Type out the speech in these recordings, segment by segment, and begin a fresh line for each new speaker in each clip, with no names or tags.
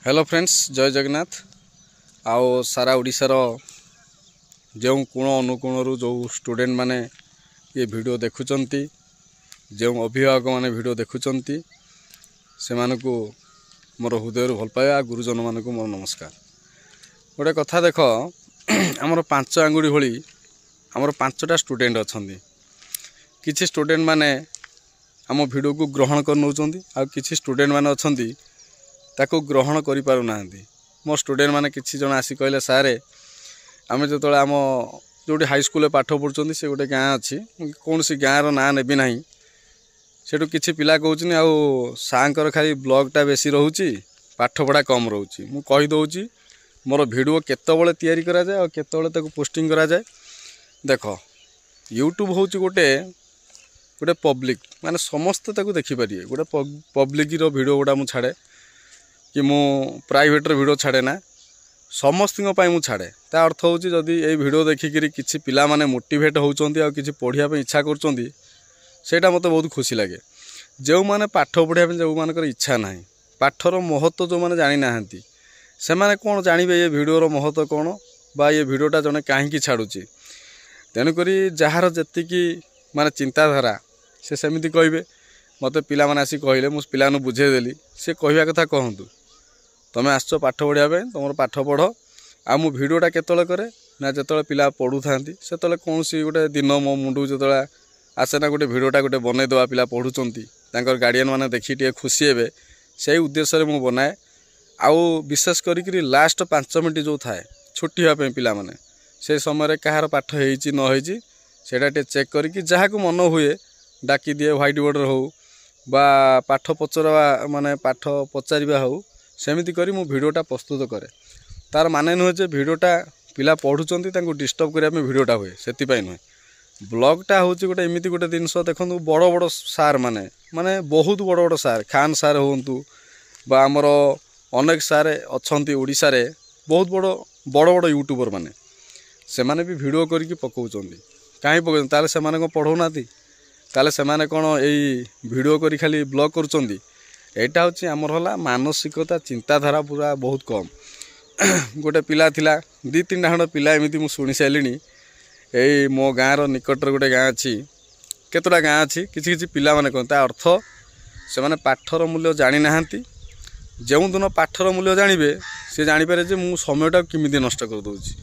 Hello friends जय जगन्नाथ आओ सारा ओडिशार जो कोण अनुकोण जो स्टूडेंट माने ये वीडियो देखुचंती जो अभिभावक माने वीडियो देखुचंती से मानकु मोर हृदय भल पाया गुरुजन मानकु मोर नमस्कार। गोटे कथा देख आमर 5 आंगुड़ी भली आमर 5टा स्टूडेंट अछंती। किछि स्टूडेंट माने आम वीडियो को ग्रहण कर नउचंती आ किछि स्टूडेंट माने अछंती ताको ग्रहण करि पारु नाहंती। मो स्टूडेंट माने किछि जण आसी कहले सारे आमे जतले आम जोटी हाई स्कूल पाठ पढ़ुचंती से गोटे गाँ अच्छी कौन सी गाँ रो ना नेबी नाही सेठू किछि पिला कहउछनी आ सांकर खाली ब्लॉगटा बेसी रहउची पाठ पढ़ा कम रहउची। मु कहि दउची मोर वीडियो केतबेले तयारी करा जाय और केतबेले ताको पोस्टिंग करा जाय। देखो यूट्यूब होउची गोटे गोटे पब्लिक माने समस्त ताको देखि पारिए। गोटे पब्लिक रो वीडियो गोटा मु छाड़े कि मु प्राइवेट रो वीडियो छाड़े ना समस्त मु छाड़े। ता अर्थ होउची जदि ए वीडियो देखिकरी किछि पिला माने मोटिवेट होउचंती आ किछि पढ़िया पे इच्छा करचंती सेटा मते बहुत खुशी लागे। जो माने पाठ पढ़िया पे जो मानकर इच्छा नाही पाठर महत्व जो माने जानि नाहंती से माने कोन जानिबे ये वीडियो रो महत्व कोन बा ये वीडियोटा जने काहेकि छाडुची। तेनु करी जहार जत्तिकी माने चिंताधारा से सेमिति कहबे। मते पिला माने आसी कहले मु पिला नु बुझे देली से कहबा कथा कहंतु तमे आसो पाठ पढ़िया पे तुमर पाठ पढ़ आ मु वीडियोटा केतले करे ना जतले पिला पढ़ु थांती सेतले कोनसी गोटे दिन मो मुंडू जतले आसे ना गोटे वीडियोटा गोटे बनै दवा पिला पढ़ुचंती तांकर गार्डियन माने देखि टे खुशी हेबे सेही उद्देश्य रे मु बनाए। आउ विशेष करी लास्ट 5 मिनिट जो थाए छुट्टी होया पे पिला माने से समय रे कहार पाठ हेइची न हेइची सेटा टे चेक करी जहा को मन हुए डाकी दिए व्हाइट बोर्ड रे हो बा पाठ पचरवा माने पाठ पचारिबा हो सेमिति करी मु वीडियोटा प्रस्तुत करे। तार माने नुहे जे वीडियोटा पिला पढ़ुचंती तांको डिस्टर्ब करिया में वीडियोटा हुए सेति पई नुहे। ब्लॉगटा होची गोटे एमिति गोटे जिनस देखंतु बड़ बड़ सार माने माने बहुत बड़ बड़ सार खान सार होंतु बा हमर अनेक सार अछंती ओडिसा रे बहुत बड़ बड़ यूट्यूबर माने से माने भी वीडियो करके पकाउचंती काहे पकाउचंती ताले से माने को पढ़ौ नाती ताले से माने कोन एई वीडियो करी खाली ब्लॉग करूचंती। एटा होची हमर होला मानसिकता चिंताधारा पूरा बहुत कम। गोटे पिला थिला 2-3 खंड पिला एमिति मु सुनि साइलिनी एई मो गाँ रो निकट गोटे गाँ अच्छी केतोटा गाँ अच्छी किछि किछि पिला माने कोन ता अर्थ से माने पाठर मूल्य जानि नाहंती। जेउ दिन पाठर मूल्य जानिबे से जानि पारे जे मु समयटा किमिति नष्ट कर दउची।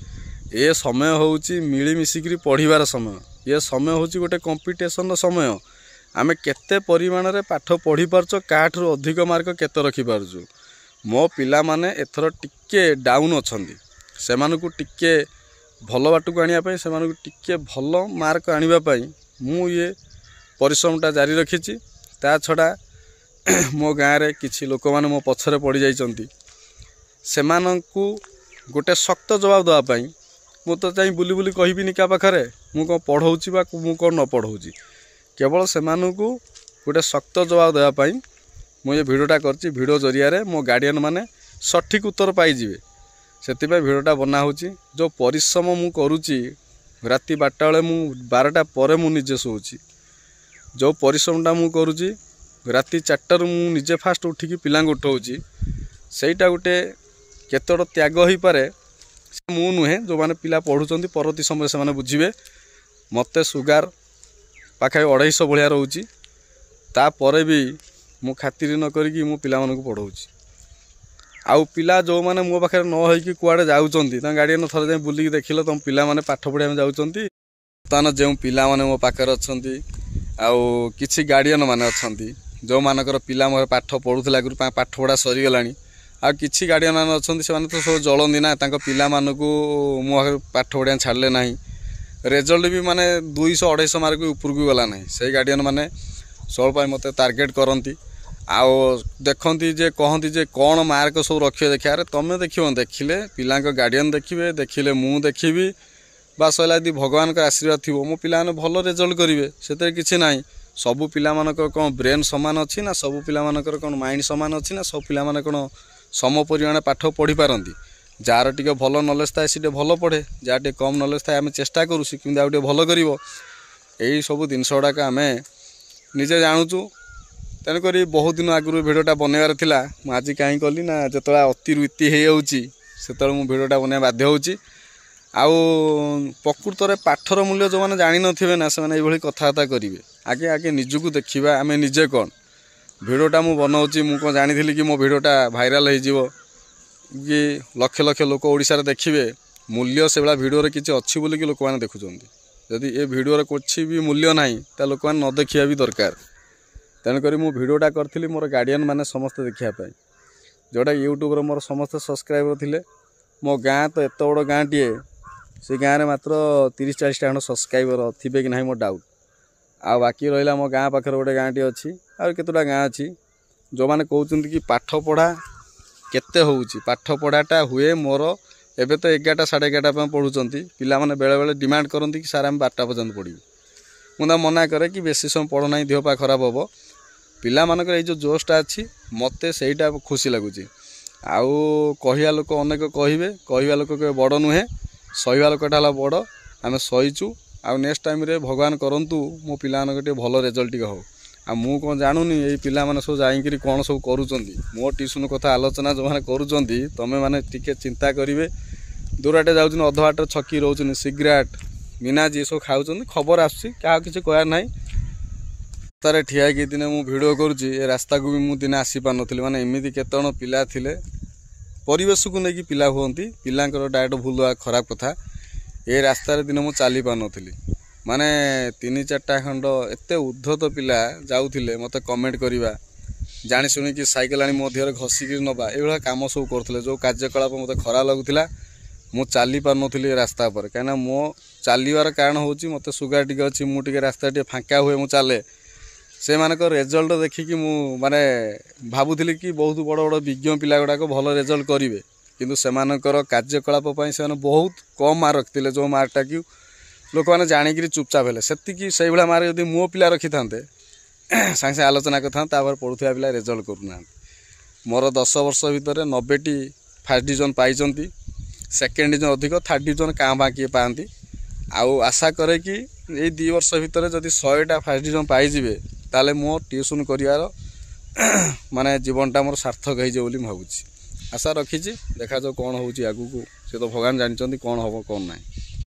ए समय होउची मिली मिसिकरी पढ़िबार समय ये समय होउची गोटे कंपटीशन समय आमे केते परिमाण रे पाठ पढ़ी पारछो काठरो अधिक मार्क केते रखी पारछु। मो पिला माने एथरो टिके डाउन अछंती से मानको टिके भलो बाटू को आनिया पई से मानको टिके भलो मार्क आनिबा पई मु ये परिश्रमटा जारी रखिछि। ता छडा मो गाँ रे किछि लोक माने मो पछरे पड़ी जाइचंती से माननकु गोटे सख्त जवाब दवा पई मु तो चाहि बुली बुली कहिबिनी का पाखरे मु को पढ़ौछि बा मु को न पढ़ौछि केवल से मानकु गोटे सख्त जवाब देवा पाई मु ये वीडियोटा करछि। वीडियो जरिया रे मो गार्डियन माने सठिक उत्तर पाई जिवे सेति पई वीडियोटा बना होछि। जो परिश्रम मु करूछि राति 12टा बेले मु 12टा परे मु निजे सोउछि जो परिश्रमटा मु करूछि राति 4टा रु मु निजे फास्ट उठिकी पिलांग उठौछि सेटा गोटे केतोड त्याग होई पारे मु नुहे जो माने पिला पढुचंती परती समय से माने बुझिबे। मते सुगार पाखे 250 भलिया रहउची तापरे भी मु खातिर न करिकी मु पिला मानकु पढ़ौची। आउ पिला जो माने मो पाखे न होइकी कुआडे जाउचंती ता गार्डियन थरे जाय बुलिकी देखिलो तम पिला माने पाठ पढ़िया में जाउचंती तान जेउ पिला माने मो पाखे अछंती आउ किछि गार्डियन माने अछंती जो मानकर पिला मोर पाठ पढुथला गुरु पाठ पढ़ा सरी गलानी आ किछि गार्डियन माने अछंती से माने तो सब जळंदी ना तांको पिला मानकु मो पाठ पढ़िया छाडले नाही रिजल्ट भी माने 200-250 मार्क ऊपर को गला नहीं से गार्डियन माने सब पाई मते टारगेट करंती आओ देखंती जे कहंती जे कोन मार्क सब रखियो देखिया रे तमे देखियो देखिले पिला को गार्डियन देखिबे देखिले मु देखिबी बा सला यदि भगवान का आशीर्वाद थिबो मो पिला ने भलो रिजल्ट करिवे सेते किछि नाही। सब पिला मानकर कोन ब्रेन समान अछि ना सब पिला मानकर कोन माइंड समान अछि ना सब पिला माने कोन सम परिमाण पाठ पढ़ी पारंती। जार टिके भलो नॉलेज थाए सीटे भलो पढ़े जार टिके कम नॉलेज थाए आमे चेष्टा करू किंतु आउटे भलो करिवो एई सब जिनस गुडाक आमे निजे जानुचु तेणुक बहुत दिन आगु भिडटा बनइबार थिला मु आज कहीं कली ना जो अतिरु इति हो से मु भिडटा बनवा बाध्य होची आउ प्रकृत में पाठर मूल्य जो मैंने जानी नथिबे ना से माने कथबार्ता करेंगे आगे आगे निजको देखा आम निजे कौन भिडटा मु बनाऊँगी मु कौन जानी कि मो भिडटा भाइराल हो कि लक्ष लक्ष लोक ओडिशा देखिए मूल्य से भाया भिडियो किसी अच्छी बोलिकी लोक मैंने देखुंत जदि ये भिडियो कुछ भी मूल्य ना तो लोक मैंने न देखा भी दरकार तेणुक मु भिडियोटा करी मोर गार्डियन मैंने समस्ते देखापी जोटा यूट्यूब मोर समस्त सब्सक्राइबर थिले मो गाँ तो एत बड़ गाँ टे से गाँव में मात्र 30-40 खंड सब्सक्राइबर थे कि ना मो डाउट आ बाकी रहा मो गाँ पाखे गोटे गाँ टे अच्छी आ केतोटा गाँ अच्छी जो मैंने कहते कि पाठ पढ़ा केते होउची पाठ पढ़ाटा हुए मोर एबे तो 11टा 11:30 पढ़ुंट पिला माने बेले बेले डिमांड करती कि सार आम 12टा पर्यंत पढ़ू मुझे मना करे कि बेसी समय पढ़ना देह पा खराब हम पिला मानकर ये जो जोशटा अच्छी मत से खुशी लगुच आउ कहवा लोक अनेक कहवा लोक बड़ नुहे सहीवा लोकटा बड़ आम सहीचु आ नेक्स्ट टाइम रे भगवान करंतु मो पिला भल रिजल्ट टी हो आ मु कौन जानूनी ये पिला माने सब जाइकरी कौन सब करूचंती मो ट्यूशन कथा आलोचना जो मैंने करूचंती तमें माने टिके चिंता करिवे दूराटे जाउछन अध बाट छकी रहउछन सिगरेट मिनाज ये सब खाऊँ खबर आसुची क्या किसी कहर ना तारे ठिया कि दिन मु भिडियो करुँची ए रास्ता को भी मु दिन आसी पार नी माने एमती केतन पिला थिले परिवेश को लेकिन पिला हुअंती पिलांकर डायरेक्ट भूल खराब कथा ए रास्तार दिन मु चली पार नी माने 3-4टा खंड एत उद्धत पिला जाऊले मत कमेंट करवा जानी शुणी कि साइकेल आनी मो देहरे घसिक नवा ये कम सब करुले जो कार्यकलाप मत खराब लगुला मु चली पार नी रास्ता पर कहीं मो चलवार कारण हूँ मत सुगार टी अच्छी मुझे रास्ता टे फाँका हुए मु चले से मानक रिजल्ट देखिकी मु माने भावुली कि बहुत बड़ बड़ विज्ञ पिला गुड़ाक भल रिजल्ट करेंगे किंतु सेमानकर कार्यकलाप से बहुत कम मार्क रखते जो मार्कटा कि लोक मैंने जाणिक चुपचाप है से भाया मार्क यदि मो पिला रखी था सागे सागे आलोचना करता पढ़ुवा पिला रिजल्ट करूना मोर 10 वर्ष भितर 90टी फर्स्ट डिविजन पाई सेकेंड डिविजन अधिक थर्ड डिविजन क्या बाँ किए पाती आउ आशा करे कि ये 2 वर्ष भितर जदि 100टा फर्स्ट डिविजन पाइबे ताले मो ट्यूशन करिवार माने जीवनटा मोर सार्थक हो भावुँ आशा रखी देखा जाओ कौन हो आगू को से तो भगवान जानते कौन हम कौन ना।